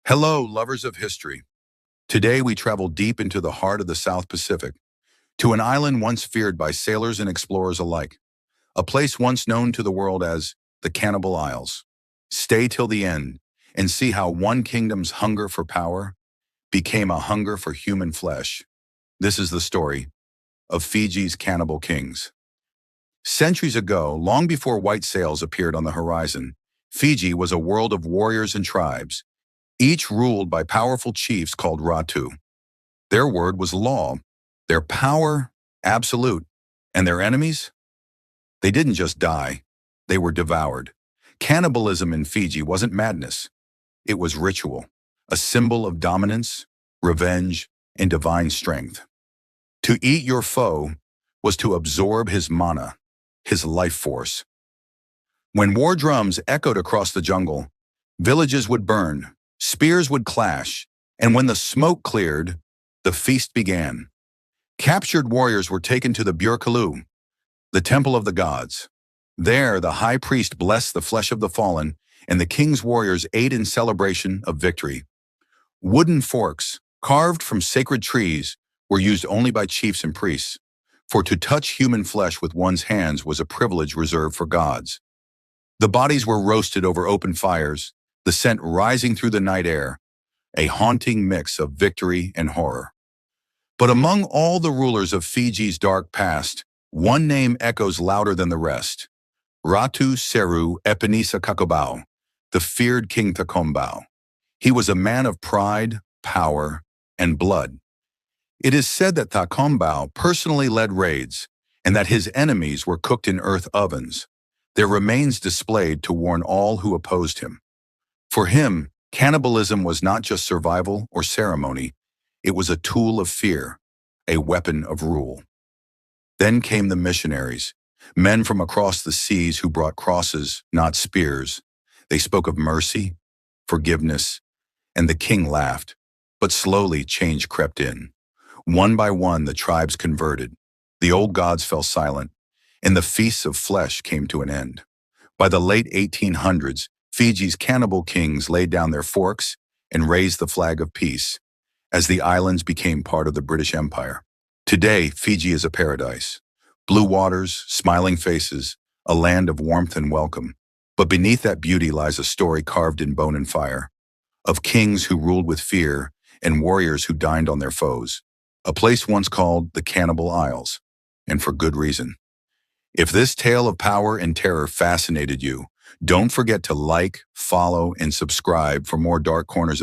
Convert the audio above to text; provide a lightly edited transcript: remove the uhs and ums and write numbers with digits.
Hello, lovers of history. Today we travel deep into the heart of the South Pacific, to an island once feared by sailors and explorers alike, a place once known to the world as the Cannibal Isles. Stay till the end and see how one kingdom's hunger for power became a hunger for human flesh. This is the story of Fiji's cannibal kings. Centuries ago, long before white sails appeared on the horizon, Fiji was a world of warriors and tribes, each ruled by powerful chiefs called Ratu. Their word was law, their power absolute, and their enemies? They didn't just die, they were devoured. Cannibalism in Fiji wasn't madness, it was ritual, a symbol of dominance, revenge, and divine strength. To eat your foe was to absorb his mana, his life force. When war drums echoed across the jungle, villages would burn, spears would clash, and when the smoke cleared, the feast began. Captured warriors were taken to the Burkalu, the temple of the gods. There, the high priest blessed the flesh of the fallen, and the king's warriors ate in celebration of victory. Wooden forks, carved from sacred trees, were used only by chiefs and priests, for to touch human flesh with one's hands was a privilege reserved for gods. The bodies were roasted over open fires, the scent rising through the night air, a haunting mix of victory and horror. But among all the rulers of Fiji's dark past, one name echoes louder than the rest: Ratu Seru Epinisa Kakobau, the feared King Thakombau. He was a man of pride, power, and blood. It is said that Thakombau personally led raids, and that his enemies were cooked in earth ovens, their remains displayed to warn all who opposed him. For him, cannibalism was not just survival or ceremony, it was a tool of fear, a weapon of rule. Then came the missionaries, men from across the seas who brought crosses, not spears. They spoke of mercy, forgiveness, and the king laughed, but slowly change crept in. One by one, the tribes converted. The old gods fell silent, and the feasts of flesh came to an end. By the late 1800s, Fiji's cannibal kings laid down their forks and raised the flag of peace, as the islands became part of the British Empire. Today, Fiji is a paradise. Blue waters, smiling faces, a land of warmth and welcome. But beneath that beauty lies a story carved in bone and fire, of kings who ruled with fear and warriors who dined on their foes. A place once called the Cannibal Isles, and for good reason. If this tale of power and terror fascinated you, don't forget to like, follow, and subscribe for more dark corners of